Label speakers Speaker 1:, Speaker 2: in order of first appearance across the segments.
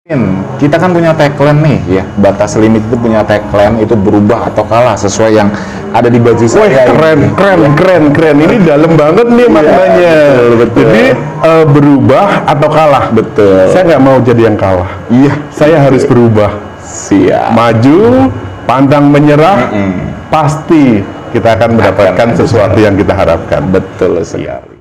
Speaker 1: Kita kan punya tagline nih ya, Batas Limit itu punya tagline itu berubah atau kalah sesuai yang ada di baju saya.
Speaker 2: Keren. Ini dalam banget nih maknanya.
Speaker 1: Betul.
Speaker 2: Jadi berubah atau kalah.
Speaker 1: Betul.
Speaker 2: Saya nggak mau jadi yang kalah.
Speaker 1: Iya,
Speaker 2: Saya harus berubah.
Speaker 1: siap.
Speaker 2: Maju, pantang menyerah. Pasti kita akan mendapatkan sesuatu yang kita harapkan.
Speaker 1: Betul sekali.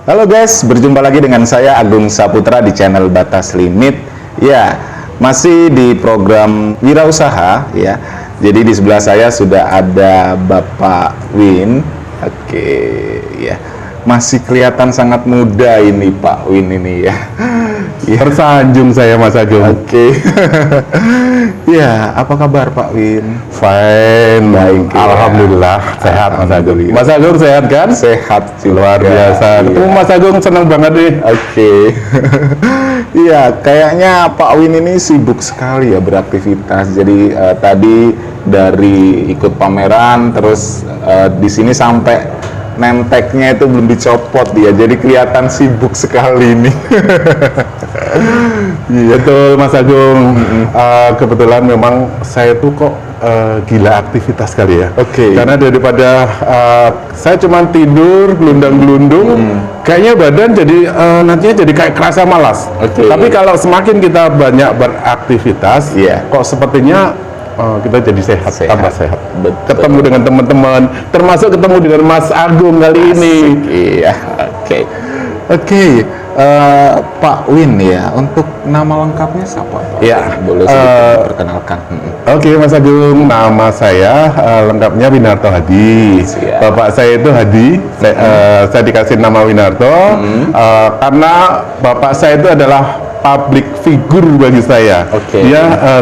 Speaker 1: Halo guys, berjumpa lagi dengan saya Agung Saputra di channel Batas Limit. Ya, masih di program Wirausaha ya. Jadi di sebelah saya sudah ada Bapak Win. Oke, ya. Masih kelihatan sangat muda ini Pak Win ini ya. Ya.
Speaker 2: Tersanjung saya Mas Agung.
Speaker 1: Oke. Ya, apa kabar Pak Win?
Speaker 2: Fine.
Speaker 1: Baik, ya.
Speaker 2: Alhamdulillah sehat Mas Agung. Mas Agung sehat kan?
Speaker 1: Sehat juga.
Speaker 2: Luar biasa. Ketemu Mas Agung senang banget nih.
Speaker 1: Oke. Iya, kayaknya Pak Win ini sibuk sekali ya beraktivitas. Jadi tadi dari ikut pameran, terus di sini sampai nemteknya itu belum dicopot dia. Jadi kelihatan sibuk sekali ini.
Speaker 2: Betul Mas Agung. Kebetulan memang saya tuh kok gila aktivitas kali ya.
Speaker 1: Oke.
Speaker 2: Karena daripada saya cuma tidur gelundang-gelundung, kayaknya badan jadi nantinya jadi kayak kerasa malas.
Speaker 1: Oke.
Speaker 2: Tapi kalau semakin kita banyak beraktivitas,
Speaker 1: Iya.
Speaker 2: kok sepertinya kita jadi sehat, tambah sehat.
Speaker 1: Betul.
Speaker 2: Ketemu dengan teman-teman, termasuk ketemu dengan Mas Agung kali ini.
Speaker 1: Iya, oke. Oke, Pak Win ya, untuk nama lengkapnya siapa Pak?
Speaker 2: Ya,
Speaker 1: boleh sedikit diperkenalkan.
Speaker 2: Oke Mas Agung, nama saya lengkapnya Winarto Hadi.
Speaker 1: Siap.
Speaker 2: Bapak saya itu Hadi, saya dikasih nama Winarto karena bapak saya itu adalah public figure bagi saya.
Speaker 1: Oke.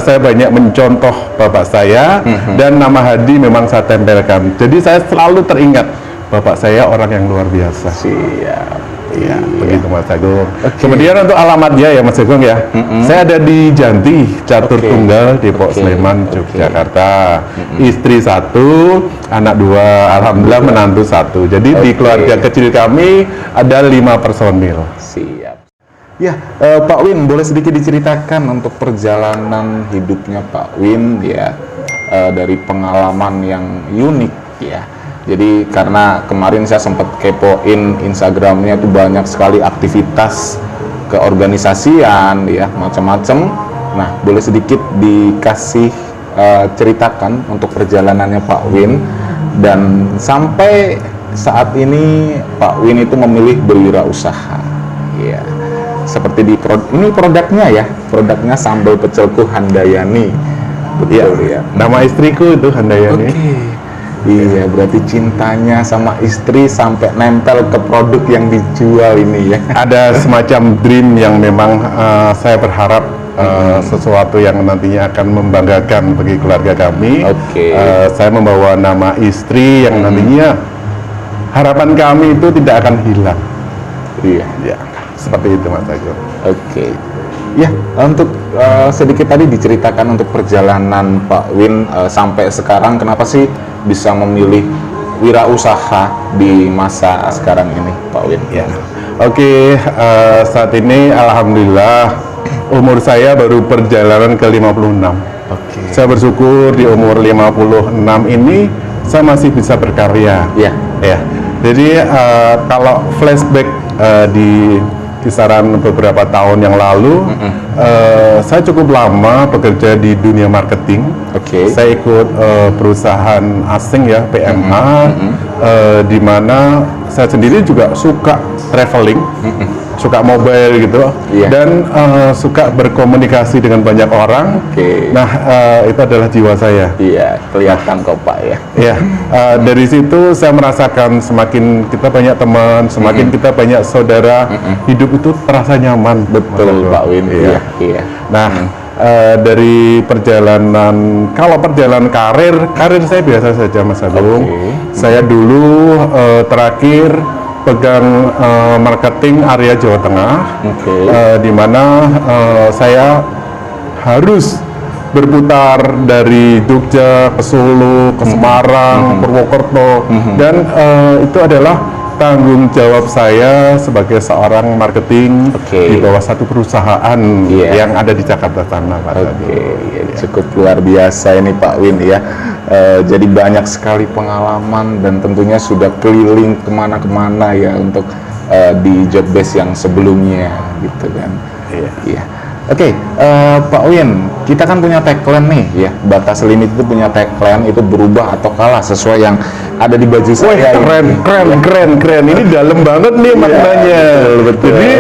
Speaker 2: Saya banyak mencontoh bapak saya dan nama Hadi memang saya tempelkan. Jadi saya selalu teringat bapak saya orang yang luar biasa.
Speaker 1: Siap.
Speaker 2: Iya, begitu Mas Agung. Kemudian untuk alamatnya ya Mas Agung ya, saya ada di Janti, Catur Tunggal, Depok, Sleman, Yogyakarta. Istri 1, anak 2, alhamdulillah menantu 1. Jadi di keluarga kecil kami ada 5 personil.
Speaker 1: Siap. Ya, Pak Win, boleh sedikit diceritakan untuk perjalanan hidupnya Pak Win ya, dari pengalaman yang unik ya. Jadi karena kemarin saya sempat kepoin Instagramnya itu banyak sekali aktivitas keorganisasian ya, macam-macam. Nah, boleh sedikit dikasih ceritakan untuk perjalanannya Pak Win dan sampai saat ini Pak Win itu memilih berwirausaha. Ya. Seperti ini produknya ya, produknya sambal pecelku Handayani. Betul ya.
Speaker 2: Nama istriku itu Handayani.
Speaker 1: Oke. Iya, berarti cintanya sama istri sampai nempel ke produk yang dijual ini ya.
Speaker 2: Ada semacam dream yang memang saya berharap sesuatu yang nantinya akan membanggakan bagi keluarga kami.
Speaker 1: Oke.
Speaker 2: Saya membawa nama istri yang nantinya harapan kami itu tidak akan hilang.
Speaker 1: Iya.
Speaker 2: Ya, seperti itu Mas Agung.
Speaker 1: Oke. Ya, untuk sedikit tadi diceritakan untuk perjalanan Pak Win sampai sekarang, kenapa sih bisa memilih wirausaha di masa sekarang ini, Pak Win?
Speaker 2: Ya. Oke, saat ini alhamdulillah umur saya baru perjalanan ke 56.
Speaker 1: Oke.
Speaker 2: Saya bersyukur di umur 56 ini saya masih bisa berkarya.
Speaker 1: Ya.
Speaker 2: Ya. Jadi kalau flashback di kisaran beberapa tahun yang lalu, saya cukup lama bekerja di dunia marketing.
Speaker 1: Oke.
Speaker 2: Saya ikut perusahaan asing ya, PMA, di mana saya sendiri juga suka traveling, suka mobile gitu, dan suka berkomunikasi dengan banyak orang.
Speaker 1: Oke.
Speaker 2: Nah, itu adalah jiwa saya.
Speaker 1: Iya, kelihatan kok Pak ya.
Speaker 2: Ya, dari situ saya merasakan semakin kita banyak teman, semakin kita banyak saudara, hidup itu terasa nyaman.
Speaker 1: Betul Pak Win.
Speaker 2: Iya.
Speaker 1: Iya.
Speaker 2: Nah, dari perjalanan, kalau perjalanan karir saya biasa saja Mas Agung.
Speaker 1: Oke.
Speaker 2: Saya dulu terakhir pegang marketing area Jawa Tengah, di mana saya harus berputar dari Jogja ke Solo, ke Semarang, Purwokerto, dan itu adalah tanggung jawab saya sebagai seorang marketing di bawah satu perusahaan yang ada di Jakarta sana, Pak.
Speaker 1: Cukup luar biasa ini Pak Win ya. Jadi banyak sekali pengalaman dan tentunya sudah keliling kemana-kemana ya untuk di job base yang sebelumnya gitu kan. Iya. Oke, Pak Win, kita kan punya tagline nih ya, batas limit itu punya tagline itu berubah atau kalah sesuai yang ada di baju saya.
Speaker 2: Keren. Ini dalam banget nih maknanya.
Speaker 1: Betul.
Speaker 2: Jadi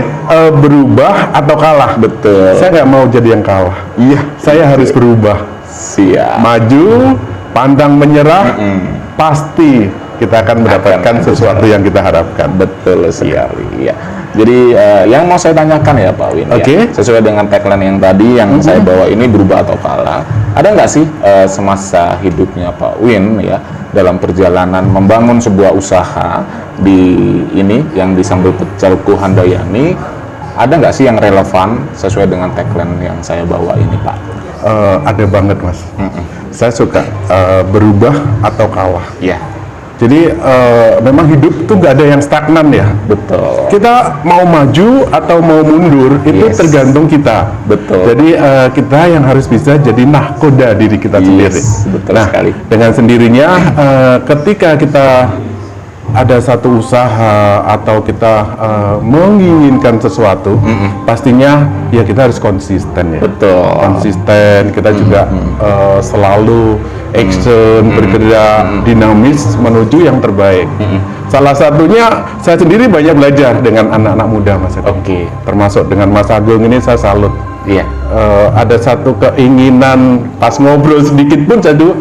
Speaker 2: berubah atau kalah.
Speaker 1: Betul.
Speaker 2: Saya nggak mau jadi yang kalah.
Speaker 1: Iya.
Speaker 2: Saya harus berubah.
Speaker 1: Siap.
Speaker 2: Maju, pantang menyerah, pasti kita akan mendapatkan sesuatu yang kita harapkan.
Speaker 1: Betul sekali. Ya. Jadi yang mau saya tanyakan ya Pak Win, ya, sesuai dengan tagline yang tadi yang saya bawa ini berubah atau kalah, ada nggak sih semasa hidupnya Pak Win ya dalam perjalanan membangun sebuah usaha di ini yang di Sambal Pecel Handayani, ada nggak sih yang relevan sesuai dengan tagline yang saya bawa ini Pak?
Speaker 2: Ada banget Mas. Saya suka berubah atau kalah.
Speaker 1: Ya.
Speaker 2: Jadi memang hidup tuh nggak ada yang stagnan ya.
Speaker 1: Betul.
Speaker 2: Kita mau maju atau mau mundur itu tergantung kita.
Speaker 1: Betul.
Speaker 2: Jadi kita yang harus bisa jadi nahkoda diri kita sendiri.
Speaker 1: Betul sekali.
Speaker 2: Dengan sendirinya ketika kita ada satu usaha atau kita menginginkan sesuatu, pastinya ya kita harus konsisten ya.
Speaker 1: Betul.
Speaker 2: Konsisten. Kita juga selalu action, bergerak, dinamis menuju yang terbaik. Salah satunya saya sendiri banyak belajar dengan anak-anak muda Mas Agung. Termasuk dengan Mas Agung ini saya salut.
Speaker 1: Iya.
Speaker 2: Ada satu keinginan pas ngobrol sedikit pun saya tuh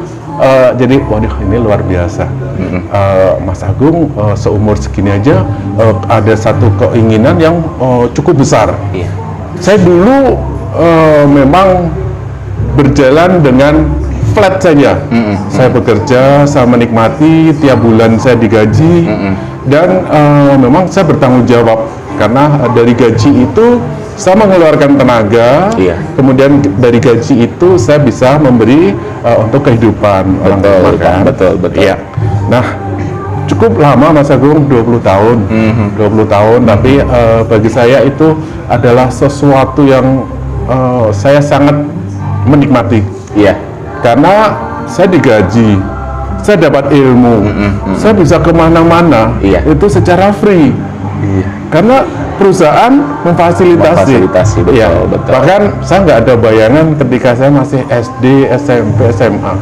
Speaker 2: jadi waduh ini luar biasa. Mas Agung seumur segini aja ada satu keinginan yang cukup besar.
Speaker 1: Iya.
Speaker 2: Saya dulu memang berjalan dengan flat saja. Saya bekerja, saya menikmati, tiap bulan saya digaji, dan memang saya bertanggung jawab karena dari gaji itu saya mengeluarkan tenaga, kemudian dari gaji itu saya bisa memberi untuk kehidupan orang tua kan.
Speaker 1: Betul.
Speaker 2: Iya. Nah, cukup lama Mas Agung, 20 tahun. 20 tahun, tapi bagi saya itu adalah sesuatu yang saya sangat menikmati.
Speaker 1: Iya.
Speaker 2: Karena saya digaji, saya dapat ilmu, saya bisa kemana-mana, itu secara free. Karena perusahaan memfasilitasi.
Speaker 1: Betul.
Speaker 2: Bahkan saya nggak ada bayangan ketika saya masih SD, SMP, SMA.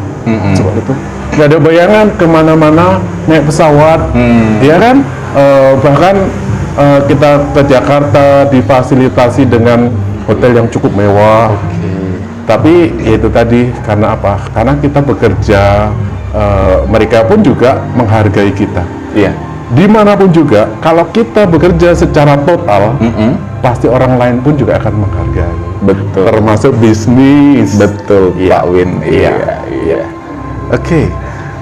Speaker 2: Coba itu nggak ada bayangan kemana-mana naik pesawat, ya kan? Bahkan kita ke Jakarta difasilitasi dengan hotel yang cukup mewah. Tapi ya itu tadi karena apa? Karena kita bekerja, mereka pun juga menghargai kita.
Speaker 1: Iya.
Speaker 2: Dimanapun juga, kalau kita bekerja secara total, pasti orang lain pun juga akan menghargai.
Speaker 1: Betul.
Speaker 2: Termasuk bisnis.
Speaker 1: Betul, Pak Win. Iya. Oke,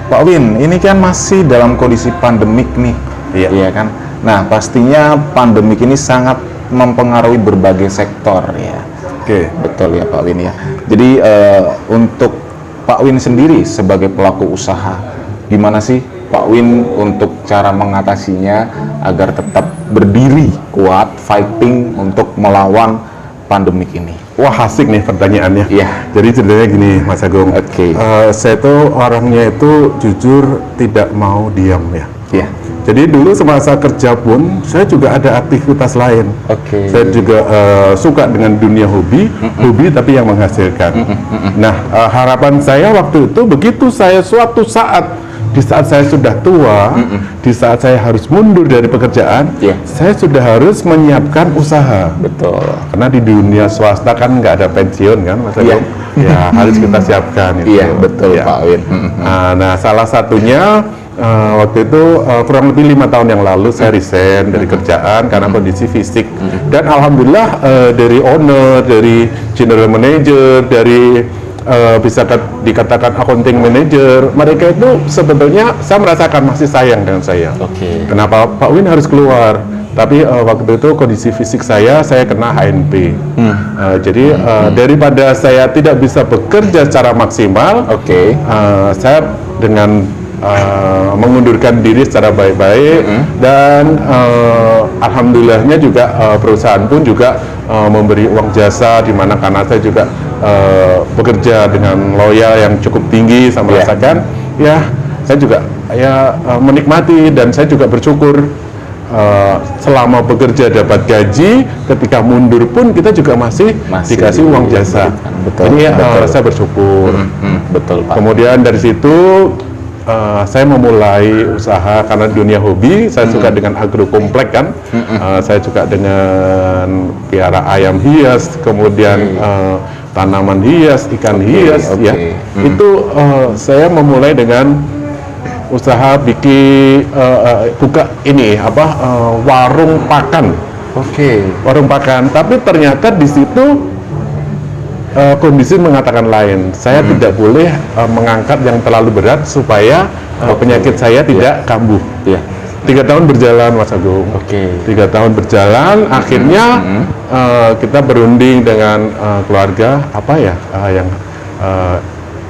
Speaker 1: Pak Win, ini kan masih dalam kondisi pandemik nih. Iya kan? Nah, pastinya pandemik ini sangat mempengaruhi berbagai sektor ya. Betul ya Pak Win ya. Jadi untuk Pak Win sendiri sebagai pelaku usaha, gimana sih Pak Win untuk cara mengatasinya agar tetap berdiri kuat, fighting untuk melawan pandemik ini?
Speaker 2: Wah, asik nih pertanyaannya.
Speaker 1: Iya.
Speaker 2: Jadi ceritanya gini Mas Agung. Saya tuh orangnya itu jujur tidak mau diam ya.
Speaker 1: Iya.
Speaker 2: Jadi dulu semasa kerja pun saya juga ada aktivitas lain. Saya juga suka dengan dunia hobi tapi yang menghasilkan. Nah, harapan saya waktu itu begitu saya suatu saat di saat saya sudah tua, di saat saya harus mundur dari pekerjaan, saya sudah harus menyiapkan usaha.
Speaker 1: Betul.
Speaker 2: Karena di dunia swasta kan nggak ada pensiun kan, Mas Agung. Ya harus kita siapkan itu.
Speaker 1: Iya, betul Pak Win.
Speaker 2: Nah, salah satunya waktu itu kurang lebih 5 tahun yang lalu saya resign dari kerjaan karena kondisi fisik, dan alhamdulillah dari owner, dari general manager, dari bisa dikatakan accounting manager, mereka itu sebetulnya saya merasakan masih sayang dengan saya.
Speaker 1: Oke.
Speaker 2: Kenapa Pak Win harus keluar? Tapi waktu itu kondisi fisik saya kena HNP. Jadi daripada saya tidak bisa bekerja secara maksimal,
Speaker 1: Oke.
Speaker 2: saya dengan mengundurkan diri secara baik-baik dan alhamdulillahnya juga perusahaan pun juga memberi uang jasa, di mana karena saya juga bekerja dengan loyal yang cukup tinggi, saya merasakan ya saya juga menikmati dan saya juga bersyukur selama bekerja dapat gaji, ketika mundur pun kita juga masih dikasih uang jasa.
Speaker 1: Betul.
Speaker 2: Ini
Speaker 1: Betul.
Speaker 2: saya bersyukur.
Speaker 1: Betul, Pak.
Speaker 2: Kemudian dari situ saya memulai usaha karena dunia hobi. Saya suka dengan agrokomplek kan. Saya juga dengan piara ayam hias, kemudian tanaman hias, ikan hias. Ya, itu saya memulai dengan usaha bikin buka ini warung pakan.
Speaker 1: Oke.
Speaker 2: Warung pakan. Tapi ternyata di situ kondisi mengatakan lain. Saya tidak boleh mengangkat yang terlalu berat supaya penyakit saya tidak kambuh. 3 tahun berjalan, Mas Agung. 3 tahun berjalan, akhirnya kita berunding dengan keluarga yang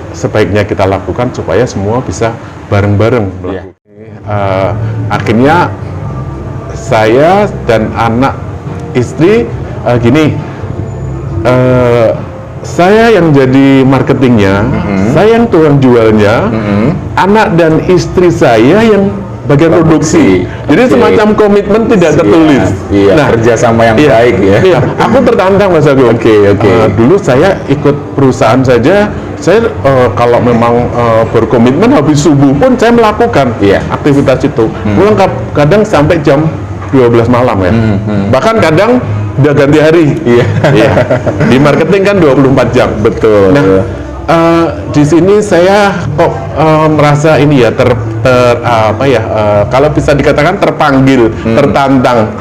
Speaker 2: sebaiknya kita lakukan supaya semua bisa bareng-bareng. Akhirnya saya dan anak istri saya yang jadi marketingnya, saya yang tukang jualnya, anak dan istri saya yang bagian produksi. Jadi semacam komitmen tidak tertulis.
Speaker 1: Kerjasama yang baik ya.
Speaker 2: Iya, aku tertantang, Mas Agung. Dulu saya ikut perusahaan saja. Saya kalau memang berkomitmen habis subuh pun saya melakukan aktivitas itu. Pulang kadang sampai jam 12 malam ya. Bahkan kadang udah ganti hari. Di marketing kan 24 jam.
Speaker 1: Betul.
Speaker 2: Nah, di sini saya kok merasa ini ya kalau bisa dikatakan terpanggil, tertantang.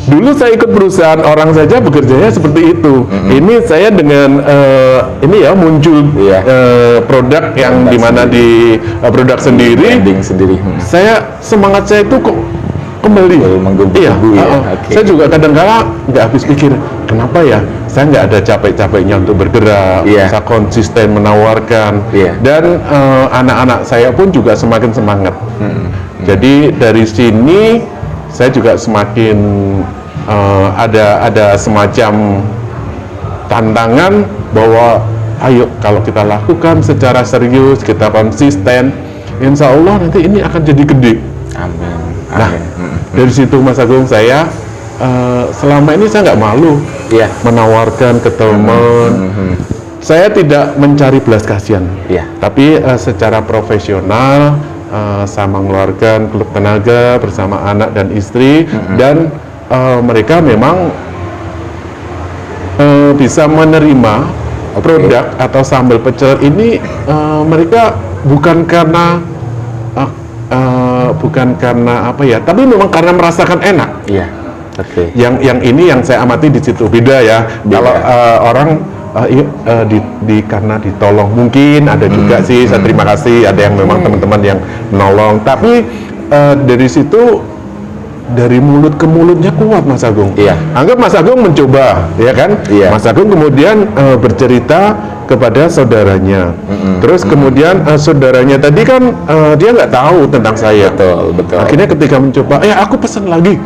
Speaker 2: Dulu saya ikut perusahaan orang saja bekerjanya seperti itu. Ini saya dengan muncul produk yang dimana di produk sendiri. Saya semangat saya itu kok kembali. Saya juga kadang-kala nggak habis pikir kenapa ya saya nggak ada capek-capeknya untuk bergerak, saya konsisten menawarkan, dan anak-anak saya pun juga semakin semangat. Jadi dari sini saya juga semakin ada semacam tantangan bahwa ayo kalau kita lakukan secara serius, kita konsisten, insya Allah nanti ini akan jadi gede.
Speaker 1: Amin.
Speaker 2: Nah, dari situ Mas Agung, saya selama ini saya nggak malu menawarkan ke teman. Saya tidak mencari belas kasihan, tapi secara profesional saya mengeluarkan klub tenaga bersama anak dan istri, dan mereka memang bisa menerima produk atau sambal pecel ini. Mereka bukan karena tapi memang karena merasakan enak. Yang ini yang saya amati di situ beda ya. Kalau orang karena ditolong, mungkin ada juga sih, saya terima kasih ada yang memang teman-teman yang menolong, tapi dari situ dari mulut ke mulutnya kuat, Mas Agung. Anggap Mas Agung mencoba, ya kan? Mas Agung kemudian bercerita kepada saudaranya. Terus kemudian saudaranya tadi kan dia nggak tahu tentang saya.
Speaker 1: Betul.
Speaker 2: Akhirnya ketika mencoba, aku pesan lagi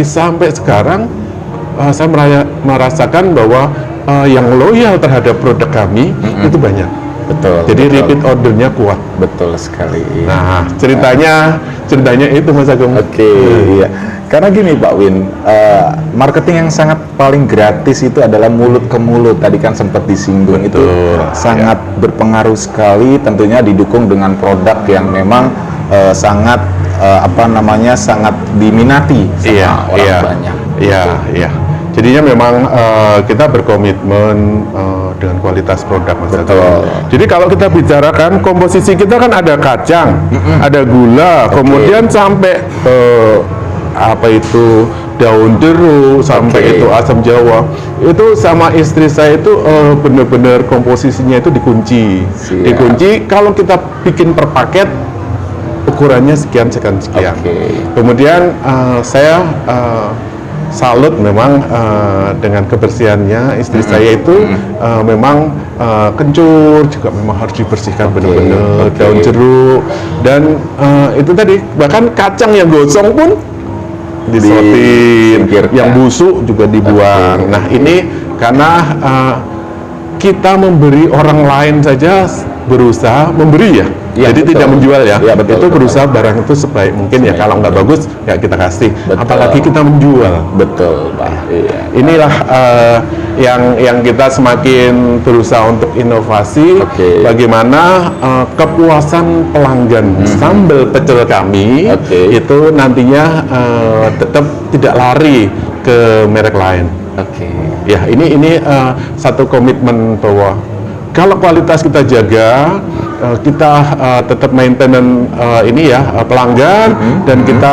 Speaker 2: sampai sekarang saya merasakan bahwa yang loyal terhadap produk kami itu banyak. Jadi repeat ordernya kuat.
Speaker 1: Betul sekali.
Speaker 2: Nah, ceritanya itu, Mas Agung.
Speaker 1: Karena gini Pak Win, marketing yang sangat paling gratis itu adalah mulut ke mulut. Tadi kan sempat disinggung. Itu sangat berpengaruh sekali. Tentunya didukung dengan produk yang memang sangat sangat diminati sama orang banyak.
Speaker 2: Jadinya memang kita berkomitmen dengan kualitas produk, Mas. Jadi kalau kita bicarakan komposisi kita kan ada kacang, ada gula, kemudian sampai daun jeruk sampai itu asam jawa. Itu sama istri saya itu benar-benar komposisinya itu dikunci.
Speaker 1: Siap.
Speaker 2: Dikunci, kalau kita bikin per paket ukurannya sekian. Kemudian saya salut memang dengan kebersihannya istri saya itu memang kencur juga memang harus dibersihkan benar-benar. Daun jeruk dan itu tadi bahkan kacang yang gosong pun disortir, yang busuk juga dibuang. Nah ini karena kita memberi orang lain saja berusaha memberi ya. Jadi
Speaker 1: betul.
Speaker 2: tidak menjual ya.
Speaker 1: Betul,
Speaker 2: itu berusaha barang itu sebaik mungkin ya. Kalau nggak bagus ya kita kasih. Apalagi kita menjual.
Speaker 1: Betul, Pak. Iya.
Speaker 2: Inilah yang kita semakin berusaha untuk inovasi. Bagaimana kepuasan pelanggan sambal pecel kami itu nantinya tetap tidak lari ke merek lain. Ya ini satu komitmen bahwa kalau kualitas kita jaga, kita tetap maintain ini ya pelanggan dan kita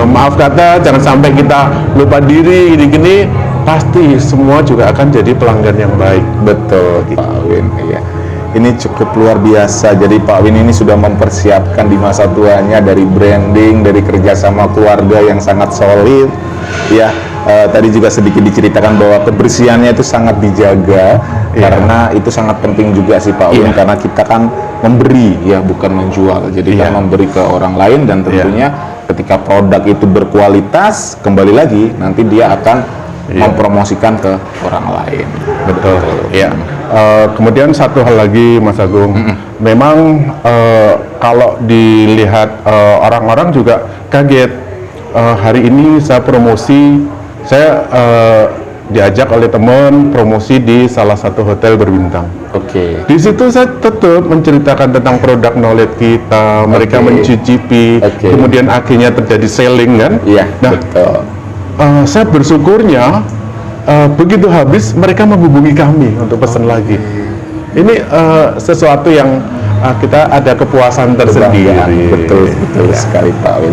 Speaker 2: maaf kata jangan sampai kita lupa diri gini-gini, pasti semua juga akan jadi pelanggan yang baik.
Speaker 1: Betul, Pak Win. Ya. Ini cukup luar biasa. Jadi Pak Win ini sudah mempersiapkan di masa tuanya dari branding, dari kerjasama keluarga yang sangat solid. Ya, tadi juga sedikit diceritakan bahwa kebersihannya itu sangat dijaga karena itu sangat penting juga sih Pak Win, karena kita kan memberi ya bukan menjual. Jadi kan memberi ke orang lain dan tentunya ketika produk itu berkualitas, kembali lagi nanti dia akan mempromosikan ke orang lain.
Speaker 2: Betul. Ya. Kemudian satu hal lagi Mas Agung, memang kalau dilihat orang-orang juga kaget. Hari ini saya promosi, saya diajak oleh teman promosi di salah satu hotel berbintang. Di situ saya tetap menceritakan tentang produk knowledge kita, mereka mencicipi, kemudian akhirnya terjadi selling kan? Nah,
Speaker 1: betul.
Speaker 2: Saya bersyukurnya begitu habis mereka menghubungi kami untuk pesan lagi. Ini sesuatu yang kita ada kepuasan tersendiri.
Speaker 1: Betul sekali Pak Win.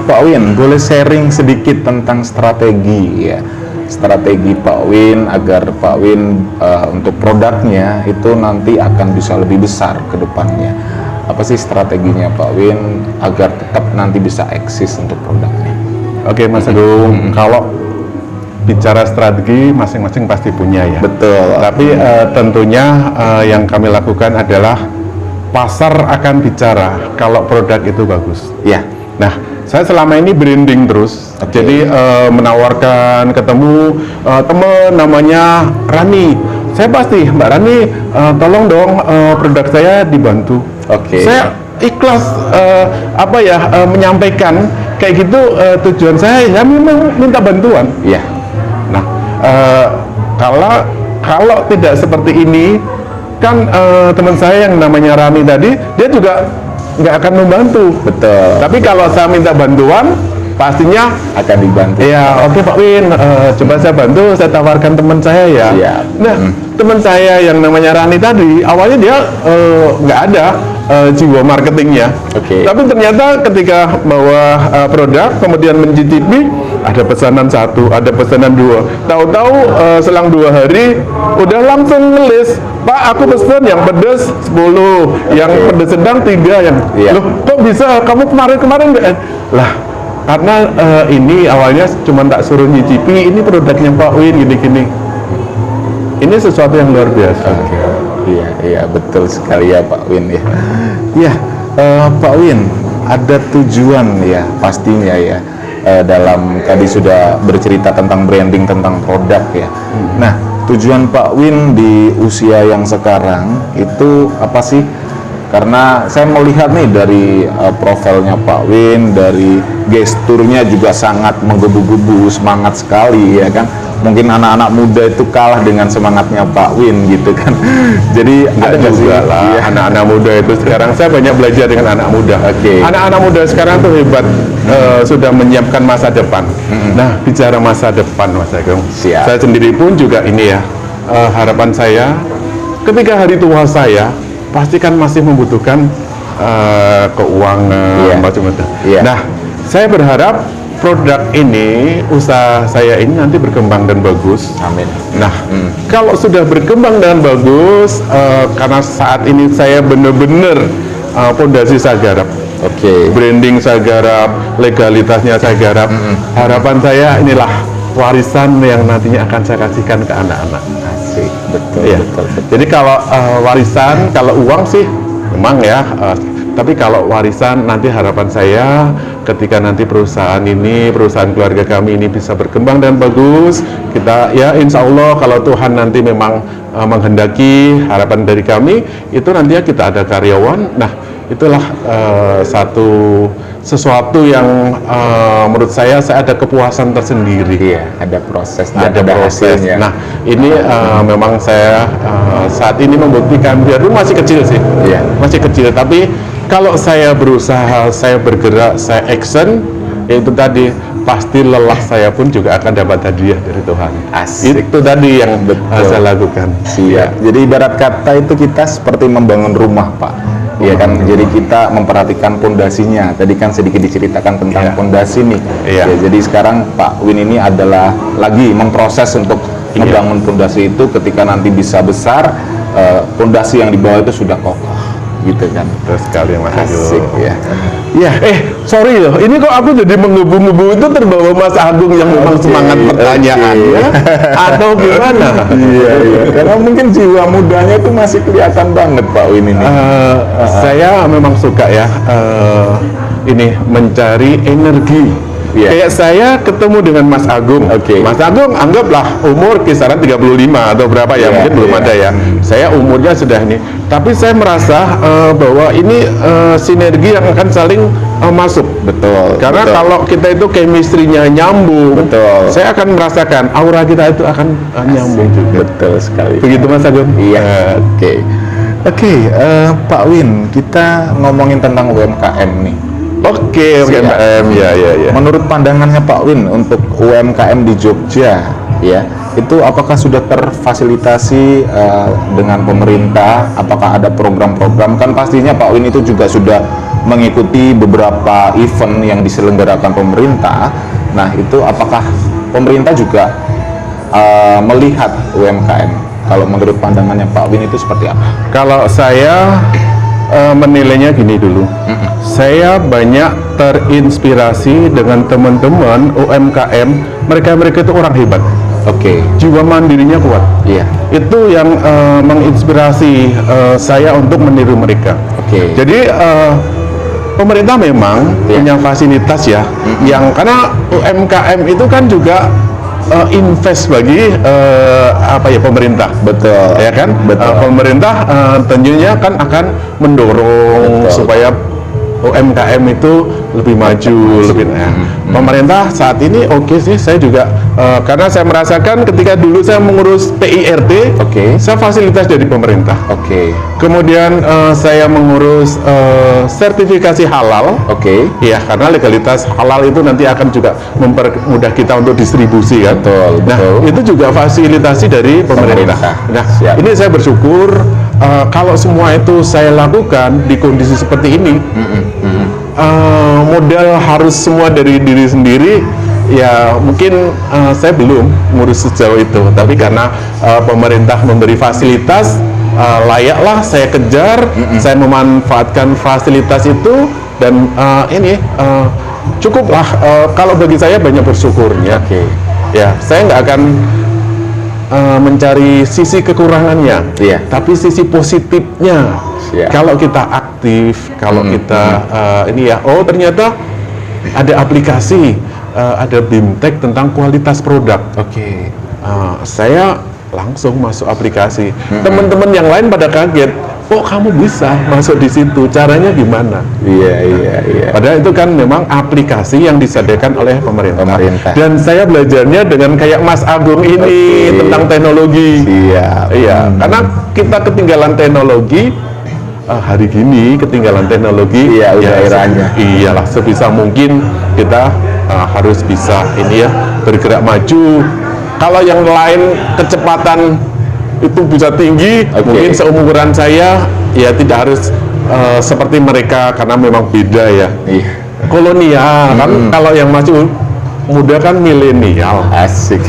Speaker 1: Pak Win, boleh sharing sedikit tentang strategi ya, strategi Pak Win agar Pak Win untuk produknya itu nanti akan bisa lebih besar ke depannya. Apa sih strateginya Pak Win agar tetap nanti bisa eksis untuk produknya?
Speaker 2: Mas Agung, kalau bicara strategi masing-masing pasti punya ya.
Speaker 1: Betul.
Speaker 2: Tapi tentunya yang kami lakukan adalah pasar akan bicara kalau produk itu bagus. Nah, saya selama ini branding terus. Jadi menawarkan ketemu teman namanya Rani. Saya pasti Mbak Rani, tolong dong produk saya dibantu. Saya ikhlas menyampaikan kayak gitu, tujuan saya ya memang minta bantuan. Nah, kalau tidak seperti ini kan teman saya yang namanya Rani tadi, dia juga nggak akan membantu. Tapi kalau saya minta bantuan, pastinya
Speaker 1: akan dibantu.
Speaker 2: Pak Win, coba saya bantu, saya tawarkan teman saya ya. Nah, teman saya yang namanya Rani tadi, awalnya dia nggak ada jiwa marketingnya. Tapi ternyata ketika bawa produk, kemudian mencicipi, ada pesanan 1, ada pesanan 2. Tahu-tahu selang 2 hari, udah langsung ngelis, Pak, aku pesan yang pedas 10, yang pedas sedang 3, yang loh kok bisa, kamu kemarin nggak? Lah, karena ini awalnya cuma tak suruh nyicipi, ini produknya Pak Win gini-gini. Ini sesuatu yang luar biasa.
Speaker 1: Iya betul sekali ya Pak Win ya. Pak Win, ada tujuan ya pastinya ya. Dalam tadi sudah bercerita tentang branding, tentang produk ya. Nah, tujuan Pak Win di usia yang sekarang itu apa sih? Karena saya melihat nih dari profilnya Pak Win, dari gesturnya juga sangat menggebu-gebu, semangat sekali ya kan. Mungkin anak-anak muda itu kalah dengan semangatnya Pak Win gitu kan. Jadi
Speaker 2: ada nggak sih anak-anak muda itu sekarang, saya banyak belajar dengan anak muda. Anak-anak muda sekarang tuh hebat, sudah menyiapkan masa depan. Nah, bicara masa depan Mas Agung, saya sendiri pun juga ini ya, harapan saya ketika hari tua saya pasti kan masih membutuhkan keuangan macam-macam. Nah, saya berharap produk ini, usaha saya ini nanti berkembang dan bagus.
Speaker 1: Amin.
Speaker 2: Nah, kalau sudah berkembang dan bagus, karena saat ini saya benar-benar pondasi saya garap.
Speaker 1: Oke.
Speaker 2: Branding saya garap, legalitasnya saya garap. Harapan saya inilah warisan yang nantinya akan saya kasihkan ke anak-anak.
Speaker 1: Asik, betul,
Speaker 2: Iya.
Speaker 1: betul, betul.
Speaker 2: Jadi kalau warisan, kalau uang sih memang ya. Tapi kalau warisan nanti harapan saya ketika nanti perusahaan ini, perusahaan keluarga kami ini bisa berkembang dan bagus, kita ya insya Allah kalau Tuhan nanti memang menghendaki, harapan dari kami itu nantinya kita ada karyawan. Nah, itulah sesuatu yang menurut saya ada kepuasan tersendiri.
Speaker 1: Iya, ada proses, dan
Speaker 2: Ada proses.
Speaker 1: hasilnya.
Speaker 2: Nah, ini memang saya saat ini membuktikan, biarpun masih kecil sih,
Speaker 1: Iya.
Speaker 2: masih kecil, tapi kalau saya berusaha, saya bergerak, saya action, itu tadi pasti lelah saya pun juga akan dapat hadiah dari Tuhan.
Speaker 1: Asik.
Speaker 2: Itu tadi yang saya lakukan.
Speaker 1: Siap. Jadi ibarat kata itu kita seperti membangun rumah, Pak. Iya kan, jadi kita memperhatikan pondasinya. Tadi kan sedikit diceritakan tentang
Speaker 2: Iya.
Speaker 1: pondasi nih.
Speaker 2: Iya.
Speaker 1: Ya, jadi sekarang Pak Win ini adalah lagi memproses untuk membangun pondasi itu. Ketika nanti bisa besar, pondasi yang di bawah itu sudah kokoh, gitu kan.
Speaker 2: Terus sekali Mas
Speaker 1: Asik
Speaker 2: Agung.
Speaker 1: ya.
Speaker 2: Ya, sorry loh, ini kok aku jadi menggebu-gebu itu terbawa Mas Agung yang memang semangat pertanyaannya atau gimana?
Speaker 1: Iya, iya. Karena mungkin jiwa mudanya itu masih kelihatan banget Pak Win ini.
Speaker 2: Saya memang suka ya ini mencari energi.
Speaker 1: Iya.
Speaker 2: Kayak saya ketemu dengan Mas Agung.
Speaker 1: Oke.
Speaker 2: Mas Agung anggaplah umur kisaran 35 atau berapa ya,
Speaker 1: Iya,
Speaker 2: mungkin belum
Speaker 1: iya.
Speaker 2: ada ya. Saya umurnya sudah ini. Tapi saya merasa bahwa ini sinergi yang akan saling masuk.
Speaker 1: Betul.
Speaker 2: Karena
Speaker 1: betul.
Speaker 2: kalau kita itu chemistry-nya nyambung,
Speaker 1: Betul.
Speaker 2: saya akan merasakan aura kita itu akan nyambung juga.
Speaker 1: Betul sekali.
Speaker 2: Begitu Mas Agung?
Speaker 1: Iya. Oke, Pak Win, kita ngomongin tentang UMKM nih.
Speaker 2: Oke,
Speaker 1: Siap.
Speaker 2: UMKM, ya.
Speaker 1: Menurut pandangannya Pak Win untuk UMKM di Jogja, ya, itu apakah sudah terfasilitasi dengan pemerintah? Apakah ada program-program? Kan pastinya Pak Win itu juga sudah mengikuti beberapa event yang diselenggarakan pemerintah. Nah, itu apakah pemerintah juga melihat UMKM? Kalau menurut pandangannya Pak Win itu seperti apa?
Speaker 2: Kalau saya menilainya gini dulu, saya banyak terinspirasi dengan teman-teman UMKM, mereka itu orang hebat,
Speaker 1: Oke,
Speaker 2: jiwa mandirinya kuat.
Speaker 1: iya,
Speaker 2: Itu yang menginspirasi saya untuk meniru mereka.
Speaker 1: oke.
Speaker 2: Jadi pemerintah memang
Speaker 1: Iya.
Speaker 2: punya fasilitas ya, yang karena UMKM itu kan juga invest bagi pemerintah.
Speaker 1: Betul.
Speaker 2: Ya kan?
Speaker 1: Betul.
Speaker 2: Pemerintah tentunya kan akan mendorong
Speaker 1: Betul.
Speaker 2: supaya UMKM itu lebih maju, lebih. Pemerintah saat ini oke sih, saya juga karena saya merasakan ketika dulu saya mengurus PIRT,
Speaker 1: Oke.
Speaker 2: saya fasilitas dari pemerintah.
Speaker 1: Oke,
Speaker 2: Kemudian saya mengurus sertifikasi halal.
Speaker 1: oke.
Speaker 2: Ya, karena legalitas halal itu nanti akan juga mempermudah kita untuk distribusi kan.
Speaker 1: Betul,
Speaker 2: Nah,
Speaker 1: betul.
Speaker 2: itu juga fasilitasi dari pemerintah.
Speaker 1: Pemerintah.
Speaker 2: Nah,
Speaker 1: Siap.
Speaker 2: ini saya bersyukur kalau semua itu saya lakukan di kondisi seperti ini. Modal harus semua dari diri sendiri. Ya, mungkin saya belum ngurus sejauh itu. Tapi karena pemerintah memberi fasilitas, layaklah saya kejar, saya memanfaatkan fasilitas itu dan cukuplah. Kalau bagi saya banyak bersyukurnya.
Speaker 1: Oke.
Speaker 2: Ya, saya nggak akan mencari sisi kekurangannya,
Speaker 1: Iya.
Speaker 2: tapi sisi positifnya.
Speaker 1: Siap.
Speaker 2: Kalau kita aktif, kalau kita ternyata ada aplikasi, ada BIMTEK tentang kualitas produk.
Speaker 1: Oke.
Speaker 2: Saya langsung masuk aplikasi. Teman-teman yang lain pada kaget, oh kamu bisa masuk di situ, caranya gimana?
Speaker 1: Iya.
Speaker 2: Padahal itu kan memang aplikasi yang disediakan oleh pemerintah. Dan saya belajarnya dengan kayak Mas Agung ini
Speaker 1: Oke.
Speaker 2: tentang teknologi.
Speaker 1: Siap.
Speaker 2: Iya, karena kita ketinggalan teknologi. Hari gini ketinggalan teknologi.
Speaker 1: Iya, udah eranya.
Speaker 2: Iyalah, sebisa mungkin kita harus bisa bergerak maju. Kalau yang lain kecepatan itu bisa tinggi,
Speaker 1: Oke.
Speaker 2: mungkin seumuran saya ya tidak harus seperti mereka karena memang beda ya.
Speaker 1: Iya.
Speaker 2: Kolonial kan, kalau yang maju muda kan milenial.
Speaker 1: Asik.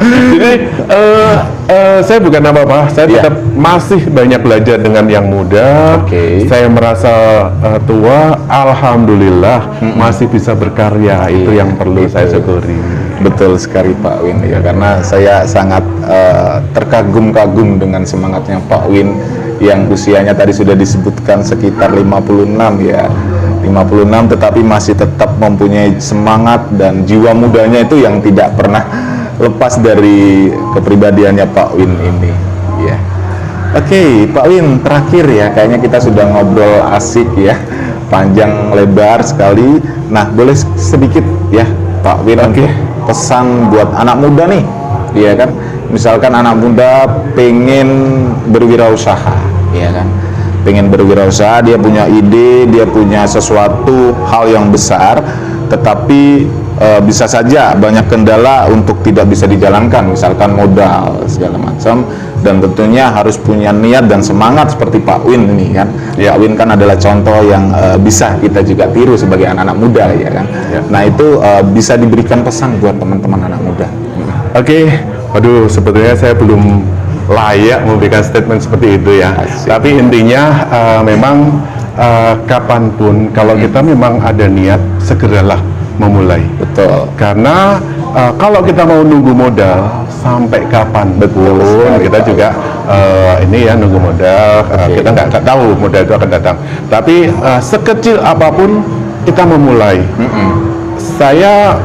Speaker 2: Jadi saya bukan apa-apa, saya
Speaker 1: Iya.
Speaker 2: tetap masih banyak belajar dengan yang muda.
Speaker 1: Oke.
Speaker 2: Saya merasa tua, alhamdulillah masih bisa berkarya. Itu
Speaker 1: Iya,
Speaker 2: yang perlu
Speaker 1: itu.
Speaker 2: saya syukuri.
Speaker 1: Betul sekali Pak Win ya, karena saya sangat terkagum-kagum dengan semangatnya Pak Win yang usianya tadi sudah disebutkan sekitar 56 ya. 56 tetapi masih tetap mempunyai semangat dan jiwa mudanya itu yang tidak pernah lepas dari kepribadiannya Pak Win ini ya. Oke, Pak Win, terakhir ya, kayaknya kita sudah ngobrol asik ya, panjang lebar sekali. Nah, boleh sedikit ya Pak Win untuk pesan buat anak muda nih, ya kan? Misalkan anak muda pengen berwirausaha, ya kan? Pengen berwirausaha, dia punya ide, dia punya sesuatu hal yang besar, tetapi bisa saja banyak kendala untuk tidak bisa dijalankan, misalkan modal segala macam, dan tentunya harus punya niat dan semangat seperti Pak Win ini kan. Pak Win kan adalah contoh yang bisa kita juga tiru sebagai anak-anak muda ya kan. Nah itu bisa diberikan pesan buat teman-teman anak muda.
Speaker 2: Oke, waduh, sebetulnya saya belum layak memberikan statement seperti itu ya.
Speaker 1: Asik.
Speaker 2: Tapi intinya memang kapanpun kalau kita memang ada niat, segeralah memulai.
Speaker 1: Betul.
Speaker 2: Karena kalau kita mau nunggu modal sampai kapan
Speaker 1: Betul
Speaker 2: pun
Speaker 1: sekali,
Speaker 2: kita
Speaker 1: Pak.
Speaker 2: juga ini ya nunggu modal, kita nggak tahu modal itu akan datang. Tapi sekecil apapun kita memulai. Saya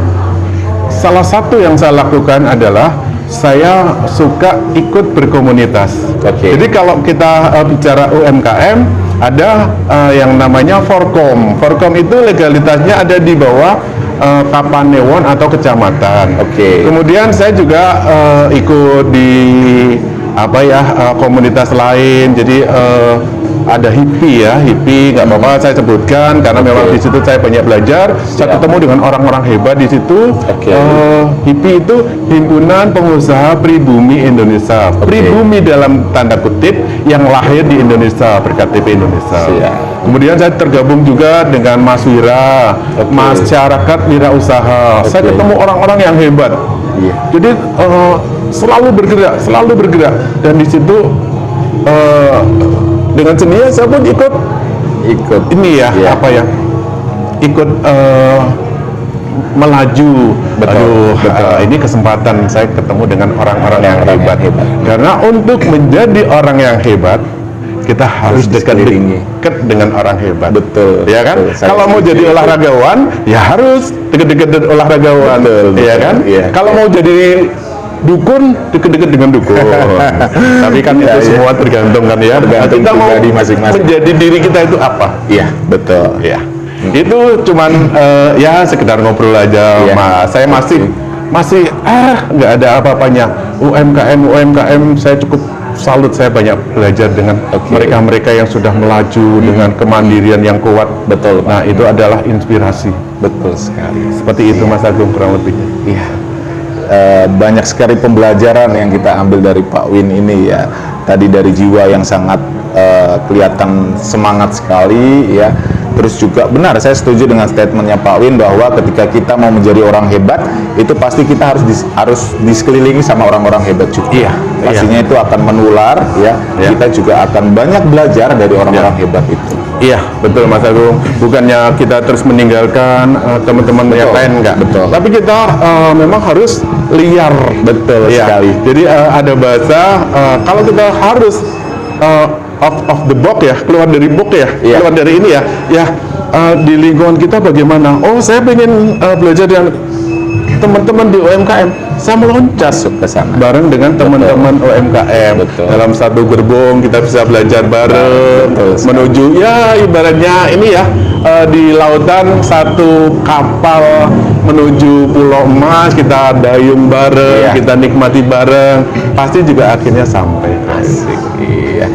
Speaker 2: salah satu yang saya lakukan adalah saya suka ikut berkomunitas.
Speaker 1: Oke.
Speaker 2: Jadi kalau kita bicara UMKM, ada yang namanya Forkom. Forkom itu legalitasnya ada di bawah Kapanewon atau kecamatan.
Speaker 1: Oke.
Speaker 2: Kemudian saya juga ikut di komunitas lain. Jadi ada HIPI ya, HIPI nggak apa-apa saya sebutkan karena memang di situ saya banyak belajar. Saya ketemu dengan orang-orang hebat di situ. HIPI itu Himpunan Pengusaha Pribumi Indonesia. Pribumi dalam tanda kutip yang lahir di Indonesia, berKTP Indonesia. Kemudian saya tergabung juga dengan Mas Wira, masyarakat wirausaha. Saya ketemu orang-orang yang hebat. Jadi selalu bergerak dan di situ dengan sendirinya saya pun ikut ini ya, ikut melaju. Ini kesempatan saya ketemu dengan orang-orang yang hebat. Karena untuk menjadi orang yang hebat kita harus dekat dengan orang hebat.
Speaker 1: Betul.
Speaker 2: Ya kan?
Speaker 1: Betul.
Speaker 2: Kalau mau jadi olahragawan, ya harus dekat-dekat dengan olahragawan. Ya kan? Kalau mau jadi dukun, dekat-dekat dengan dukun. Tapi kan itu semua tergantung kan ya.
Speaker 1: Tergantung
Speaker 2: Kita mau
Speaker 1: pribadi masing-masing.
Speaker 2: menjadi diri kita itu apa?
Speaker 1: Iya, betul.
Speaker 2: Ya. Itu cuman ya sekedar ngobrol aja, Mas. Saya masih nggak ada apa-apanya. UMKM saya cukup salut, saya banyak belajar dengan mereka-mereka yang sudah melaju dengan kemandirian yang kuat.
Speaker 1: Betul.
Speaker 2: Nah, itu adalah inspirasi.
Speaker 1: Betul sekali.
Speaker 2: Seperti itu Mas Agung kurang lebihnya.
Speaker 1: Iya. Banyak sekali pembelajaran yang kita ambil dari Pak Win ini ya. Tadi dari jiwa yang sangat kelihatan semangat sekali ya. Terus juga benar, saya setuju dengan statementnya Pak Win bahwa ketika kita mau menjadi orang hebat, itu pasti kita harus disekelilingi sama orang-orang hebat juga.
Speaker 2: Iya.
Speaker 1: Pastinya itu akan menular ya. Kita juga akan banyak belajar dari orang-orang hebat itu.
Speaker 2: Iya, betul Mas Agung. Bukannya kita terus meninggalkan teman-teman yang lain, enggak.
Speaker 1: Betul.
Speaker 2: Tapi kita memang harus liar.
Speaker 1: Betul sekali.
Speaker 2: Jadi ada bahasa kalau kita harus out of the box ya, keluar dari box ya, keluar dari ini ya, di lingkungan kita bagaimana? Oh, saya pengen belajar dengan teman-teman di UMKM, saya meloncat
Speaker 1: ke sana
Speaker 2: bareng dengan teman-teman UMKM. Dalam satu gerbong kita bisa belajar bareng menuju ya ibaratnya ini ya di lautan satu kapal menuju Pulau Emas, kita dayung bareng, kita nikmati bareng, pasti juga akhirnya sampai.
Speaker 1: Asik. Iya.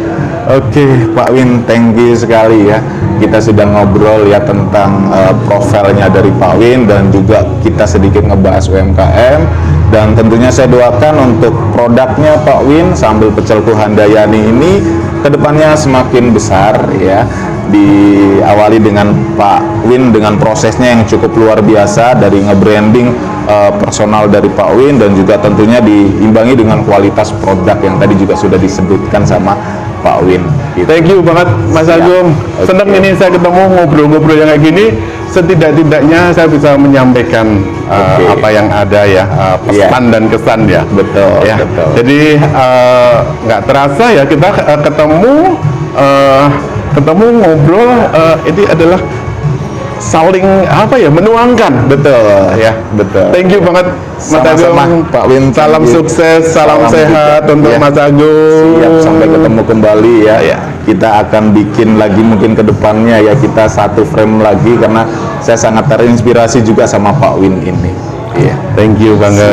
Speaker 1: Oke, Pak Win, thank you sekali ya. Kita sudah ngobrol ya tentang profilnya dari Pak Win dan juga kita sedikit ngebahas UMKM, dan tentunya saya doakan untuk produknya Pak Win Sambal Pecel Kuhandayani ini kedepannya semakin besar ya, diawali dengan Pak Win dengan prosesnya yang cukup luar biasa dari nge-branding personal dari Pak Win, dan juga tentunya diimbangi dengan kualitas produk yang tadi juga sudah disebutkan sama Pak Win. Gitu.
Speaker 2: Thank you banget Mas Agung. Senang ini saya ketemu ngobrol-ngobrol yang kayak gini. Setidak-tidaknya saya bisa menyampaikan apa yang ada ya, pesan dan kesan ya.
Speaker 1: Betul.
Speaker 2: Ya.
Speaker 1: Betul.
Speaker 2: Jadi nggak terasa ya kita ketemu ngobrol. Ini adalah saling menuangkan.
Speaker 1: Betul.
Speaker 2: Ya,
Speaker 1: betul.
Speaker 2: Thank you banget Mas Agung.
Speaker 1: Pak Win,
Speaker 2: salam sukses, salam sehat untuk Mas Agung.
Speaker 1: Siap, sampai ketemu kembali ya. Kita akan bikin lagi mungkin ke depannya ya, kita satu frame lagi, karena saya sangat terinspirasi juga sama Pak Win ini.
Speaker 2: Thank you banget.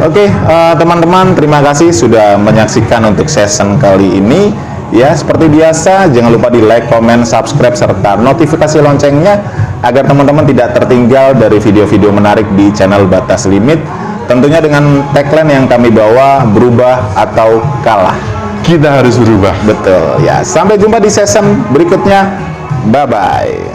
Speaker 1: Oke, teman-teman, terima kasih sudah menyaksikan untuk season kali ini. Ya, seperti biasa, jangan lupa di like, comment, subscribe, serta notifikasi loncengnya agar teman-teman tidak tertinggal dari video-video menarik di channel Batas Limit. Tentunya dengan tagline yang kami bawa, berubah atau kalah.
Speaker 2: Kita harus berubah.
Speaker 1: Betul ya. Sampai jumpa di season berikutnya. Bye-bye.